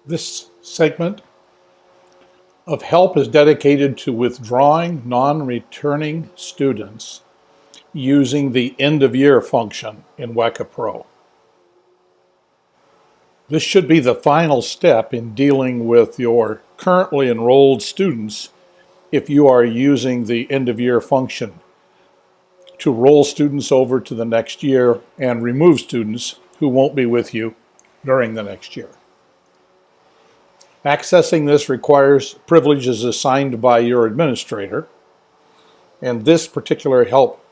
This segment of help is dedicated to withdrawing non-returning students using the end-of-year function in Weka Pro. This should be the final step in dealing with your currently enrolled students if you are using the end-of-year function to roll students over to the next year and remove students who won't be with you during the next year. Accessing this requires privileges assigned by your administrator, and this particular help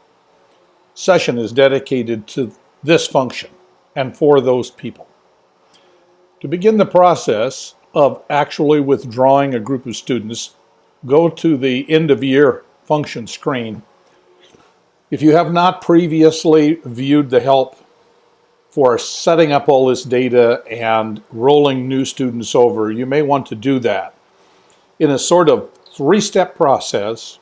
session is dedicated to this function and for those people. To begin the process of actually withdrawing a group of students, go to the end of year function screen. If you have not previously viewed the help for setting up all this data and rolling new students over, you may want to do that. In a sort of three-step process,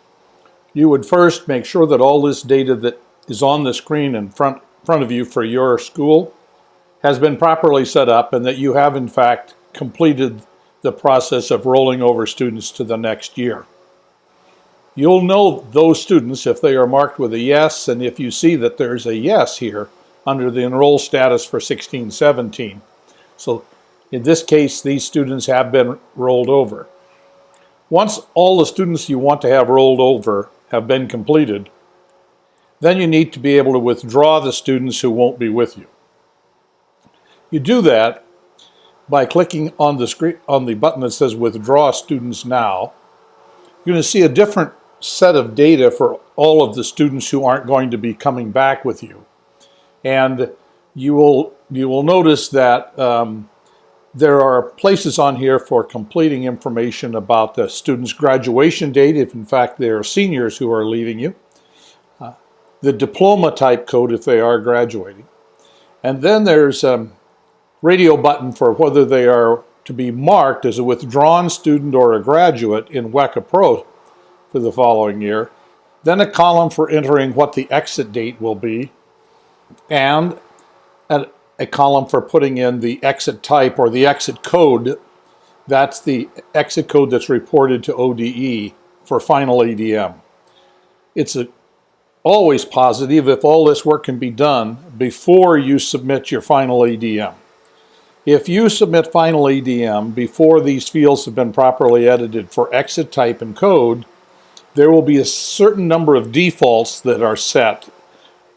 you would first make sure that all this data that is on the screen in front of you for your school has been properly set up and that you have in fact completed the process of rolling over students to the next year. You'll know those students if they are marked with a yes, and if you see that there's a yes here under the enroll status for 16-17. So in this case, these students have been rolled over. Once all the students you want to have rolled over have been completed, then you need to be able to withdraw the students who won't be with you. You do that by clicking on the screen, on the button that says Withdraw Students Now. You're going to see a different set of data for all of the students who aren't going to be coming back with you. And you will notice that there are places on here for completing information about the student's graduation date, if in fact they are seniors who are leaving you, the diploma type code if they are graduating, and then there's a radio button for whether they are to be marked as a withdrawn student or a graduate in Weka Pro for the following year, then a column for entering what the exit date will be, and a column for putting in the exit type or the exit code. That's the exit code that's reported to ODE for final ADM. It's always positive if all this work can be done before you submit your final ADM. If you submit final ADM before these fields have been properly edited for exit type and code, there will be a certain number of defaults that are set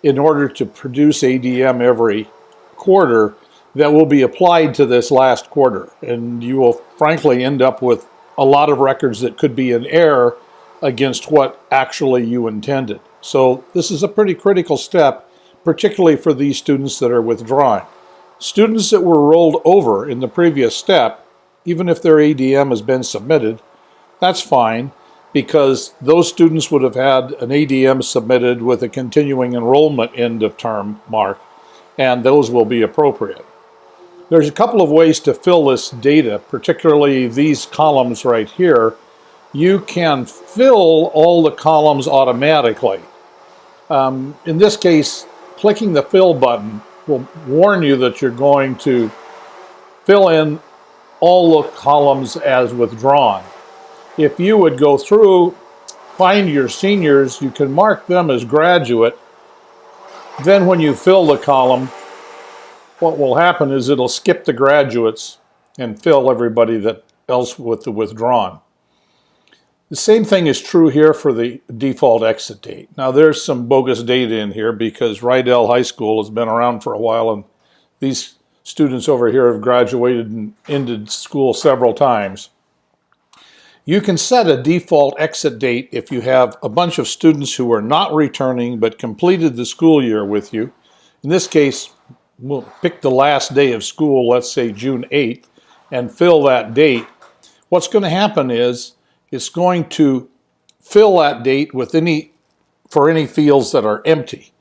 in order to produce ADM every quarter that will be applied to this last quarter. And you will frankly end up with a lot of records that could be in error against what actually you intended. So this is a pretty critical step, particularly for these students that are withdrawing. Students that were rolled over in the previous step, even if their ADM has been submitted, that's fine, because those students would have had an ADM submitted with a continuing enrollment end of term mark, and those will be appropriate. There's a couple of ways to fill this data, particularly these columns right here. You can fill all the columns automatically. In this case, clicking the fill button will warn you that you're going to fill in all the columns as withdrawn. If you would go through, find your seniors, you can mark them as graduate. Then when you fill the column, what will happen is it'll skip the graduates and fill everybody else with the withdrawn. The same thing is true here for the default exit date. Now there's some bogus data in here because Rydell High School has been around for a while, and these students over here have graduated and ended school several times. You can set a default exit date if you have a bunch of students who are not returning but completed the school year with you. In this case, we'll pick the last day of school, let's say June 8th, and fill that date. What's going to happen is it's going to fill that date with for any fields that are empty.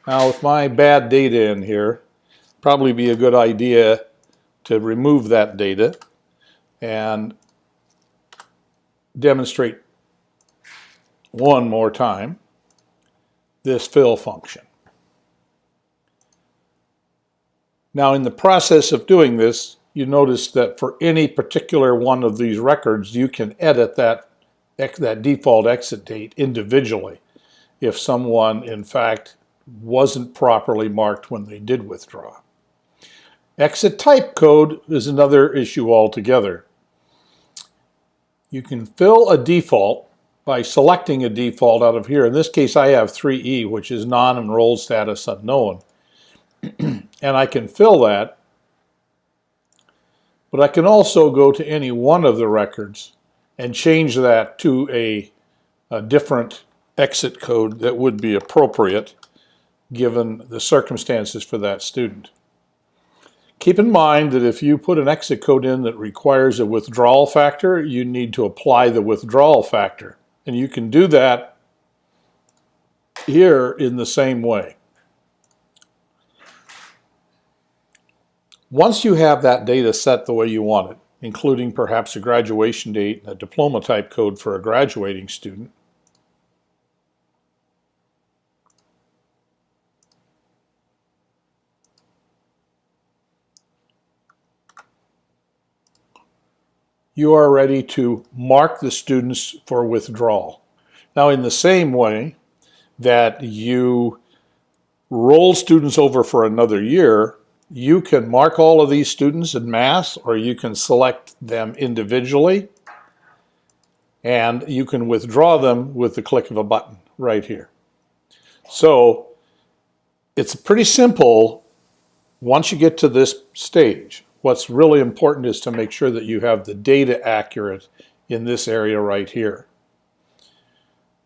Now with my bad data in here, probably be a good idea to remove that data and demonstrate one more time this fill function. Now in the process of doing this, you notice that for any particular one of these records, you can edit that default exit date individually if someone, in fact, wasn't properly marked when they did withdraw. Exit type code is another issue altogether. You can fill a default by selecting a default out of here. In this case, I have 3E, which is non-enrolled status unknown. And I can fill that, but I can also go to any one of the records and change that to a different exit code that would be appropriate given the circumstances for that student. Keep in mind that if you put an exit code in that requires a withdrawal factor, you need to apply the withdrawal factor. And you can do that here in the same way. Once you have that data set the way you want it, including perhaps a graduation date and a diploma type code for a graduating student, you are ready to mark the students for withdrawal. Now, in the same way that you roll students over for another year, you can mark all of these students en masse, or you can select them individually, and you can withdraw them with the click of a button right here. So it's pretty simple once you get to this stage. What's really important is to make sure that you have the data accurate in this area right here.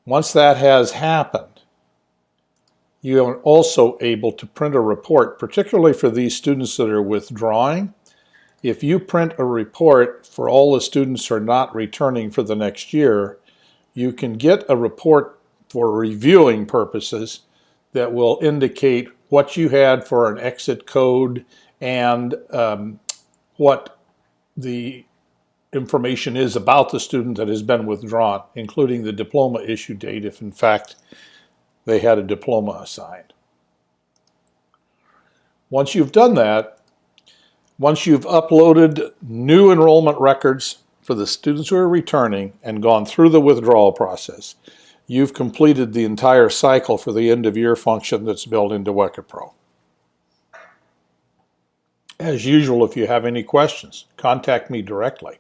Once that has happened, you are also able to print a report, particularly for these students that are withdrawing. If you print a report for all the students who are not returning for the next year, you can get a report for reviewing purposes that will indicate what you had for an exit code and what the information is about the student that has been withdrawn, including the diploma issue date if in fact they had a diploma assigned. Once you've done that, once you've uploaded new enrollment records for the students who are returning and gone through the withdrawal process, you've completed the entire cycle for the end of year function that's built into WekaPro. As usual, if you have any questions, contact me directly.